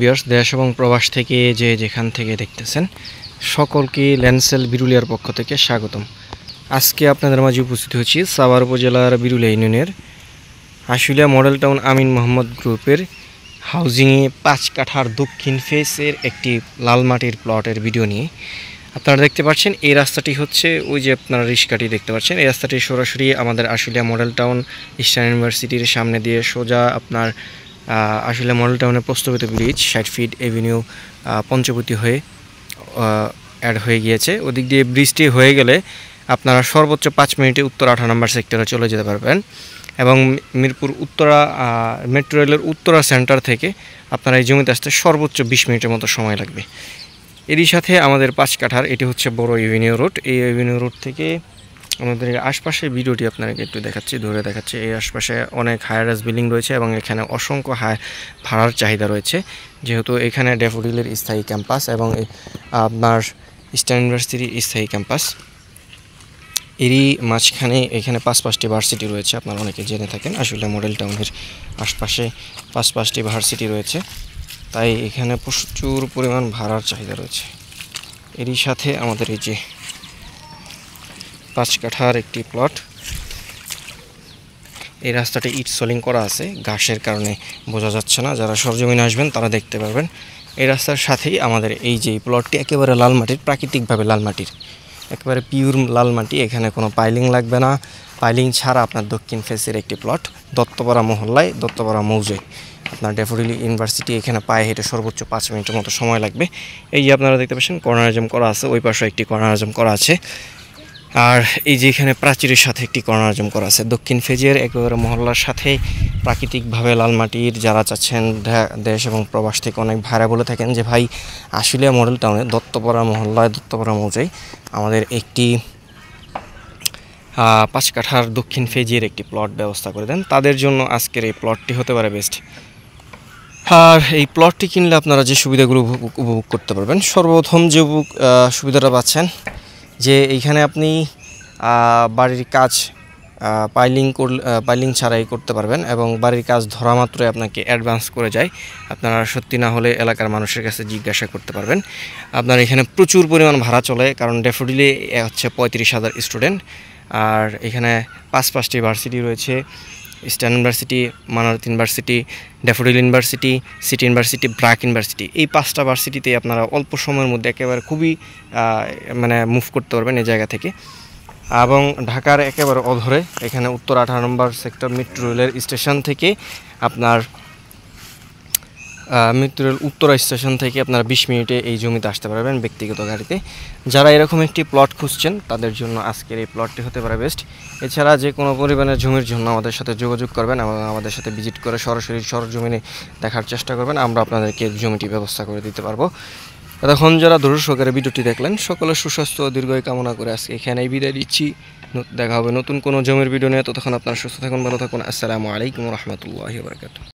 Viewers, দেশ এবং প্রবাস থেকে যেখান থেকে দেখতেছেন সকলকে ল্যান্ডসেল বিরুলিয়ার পক্ষ থেকে স্বাগতম। আজকে আপনাদের মাঝে উপস্থিত হয়েছি সাভার উপজেলার বিরুলিয়া ইউনিয়নের আশুলিয়া মডেল টাউন আমিন মোহাম্মদ গ্রুপের হাউজিংয়ে 5 কাঠার দক্ষিণ ফেসের একটি লাল মাটির প্লটের ভিডিও নিয়ে। আপনারা দেখতে পাচ্ছেন এই রাস্তাটি হচ্ছে ওই যে আপনারা রিস্কাটি দেখতে পাচ্ছেন, এই রাস্তাটি সরাসরি আমাদের আশুলিয়া মডেল টাউন ইস্টার্ন ইউনিভার্সিটির সামনে দিয়ে সোজা আপনার আশুলিয়া মডেল টাউনের প্রস্তাবিত ব্রিজ 60 ফিট এভিনিউ পঞ্চবতী হয়ে অ্যাড হয়ে গিয়েছে। ওদিক দিয়ে ব্রিজটি হয়ে গেলে আপনারা সর্বোচ্চ 5 মিনিটে উত্তর 18 নম্বর সেক্টরে চলে যেতে পারবেন এবং মিরপুর উত্তরা মেট্রো রেলের উত্তরা সেন্টার থেকে আপনারা এই জমিতে আসতে সর্বোচ্চ 20 মিনিটের মতো সময় লাগবে। এরই সাথে আমাদের 5 কাঠার এটি হচ্ছে বড় এভিনিউ রোড। এই এভিনিউ রোড থেকে আমাদের আশপাশের ভিডিওটি আপনাকে একটু দেখাচ্ছি, ধরে দেখাচ্ছি। এই আশপাশে অনেক হায়ার রাইজ বিল্ডিং রয়েছে এবং এখানে অসংখ্য ভাড়ার চাহিদা রয়েছে, যেহেতু এখানে ড্যাফোডিলের স্থায়ী ক্যাম্পাস এবং আপনার ইস্টার্ন ইউনিভার্সিটির স্থায়ী ক্যাম্পাস। এরই মাঝখানে এখানে 5টি ভার্সিটি রয়েছে, আপনারা অনেকে জেনে থাকেন। আসলে মডেল টাউনের আশপাশে 5টি ভার্সিটি রয়েছে, তাই এখানে প্রচুর পরিমাণ ভাড়ার চাহিদা রয়েছে। এরই সাথে আমাদের এই যে 5 কাঠার একটি প্লট, এই রাস্তাটি ইট সোলিং করা আছে, ঘাসের কারণে বোঝা যাচ্ছে না। যারা সরজমিনে আসবেন তারা দেখতে পারবেন। এই রাস্তার সাথেই আমাদের এই যে প্লটটি একেবারে লাল মাটির, প্রাকৃতিকভাবে লাল মাটির, একেবারে পিওর লাল মাটি। এখানে কোনো পাইলিং লাগবে না, পাইলিং ছাড়া আপনার দক্ষিণ ফেসের একটি প্লট দত্তপাড়া মহল্লায়, দত্তপাড়া মৌজায়। আপনার ড্যাফোডিল ইউনিভার্সিটি এখানে পায়ে হেঁটে সর্বোচ্চ 5 মিনিটের মতো সময় লাগবে। এই যে আপনারা দেখতে পাচ্ছেন কর্নারিজম করা আছে, ওই পাশে একটি কর্নারিজম করা আছে, আর এই যে এখানে প্রাচীরের সাথে একটি কর্নারিজম করা আছে। দক্ষিণ ফেজের একেবারে মহল্লার সাথে প্রাকৃতিকভাবে লাল মাটির যারা চাচ্ছেন, দেশ এবং প্রবাস থেকে অনেক ভাড়া বলে থাকেন যে ভাই আশুলিয়া মডেল টাউনে দত্তপাড়া মহল্লায়, দত্তপাড়া মৌজায় আমাদের একটি 5 কাঠার দক্ষিণ ফেজের একটি প্লট ব্যবস্থা করে দেন, তাদের জন্য আজকের এই প্লটটি হতে পারে বেস্ট। আর এই প্লটটি কিনলে আপনারা যে সুবিধাগুলো উপভোগ করতে পারবেন, সর্বপ্রথম যে সুবিধাটা পাচ্ছেন যে এইখানে আপনি বাড়ির কাজ পাইলিং ছাড়াই করতে পারবেন এবং বাড়ির কাজ ধরা মাত্রই আপনাকে অ্যাডভান্স করে যায়। আপনারা সত্যি না হলে এলাকার মানুষের কাছে জিজ্ঞাসা করতে পারবেন। আপনার এখানে প্রচুর পরিমাণ ভাড়া চলে, কারণ ড্যাফোডিলে হচ্ছে 35,000 স্টুডেন্ট, আর এখানে 5টি ভার্সিটি রয়েছে। Eastern university, Manarat university, daffodil university, city university, BRAC university. এই 5টা ভার্সিটিতে আপনারা অল্প সময়ের মধ্যে একেবারে খুবই মুভ করতে পারবেন এই জায়গা থেকে। এবং ঢাকার একেবারে অধরে এখানে উত্তর 18 নম্বর সেক্টর মেট্রো রেলের স্টেশন থেকে আপনার মেট্রো রেল উত্তরা স্টেশন থেকে আপনারা 20 মিনিটে এই জমিতে আসতে পারবেন ব্যক্তিগত গাড়িতে। যারা এরকম একটি প্লট খুঁজছেন তাদের জন্য আজকের এই প্লটটি হতে পারে বেস্ট। এছাড়া যে কোনো পরিমাণের জমির জন্য আমাদের সাথে যোগাযোগ করবেন এবং আমাদের সাথে ভিজিট করে সরাসরি সরজমিনে দেখার চেষ্টা করবেন, আমরা আপনাদেরকে জমিটি ব্যবস্থা করে দিতে পারবো। এতক্ষণ যারা ধৈর্য সহকারে ভিডিওটি দেখলেন, সকলের সুস্বাস্থ্য ও দীর্ঘায়ু কামনা করে আজকে এখানেই বিদায় দিচ্ছি। দেখা হবে নতুন কোনো জমির ভিডিও নিয়ে। ততক্ষণ আপনারা সুস্থ থাকুন, ভালো থাকুন। আসসালামু আলাইকুম রহমতুল্লাহি ওয়া বারাকাতুহু।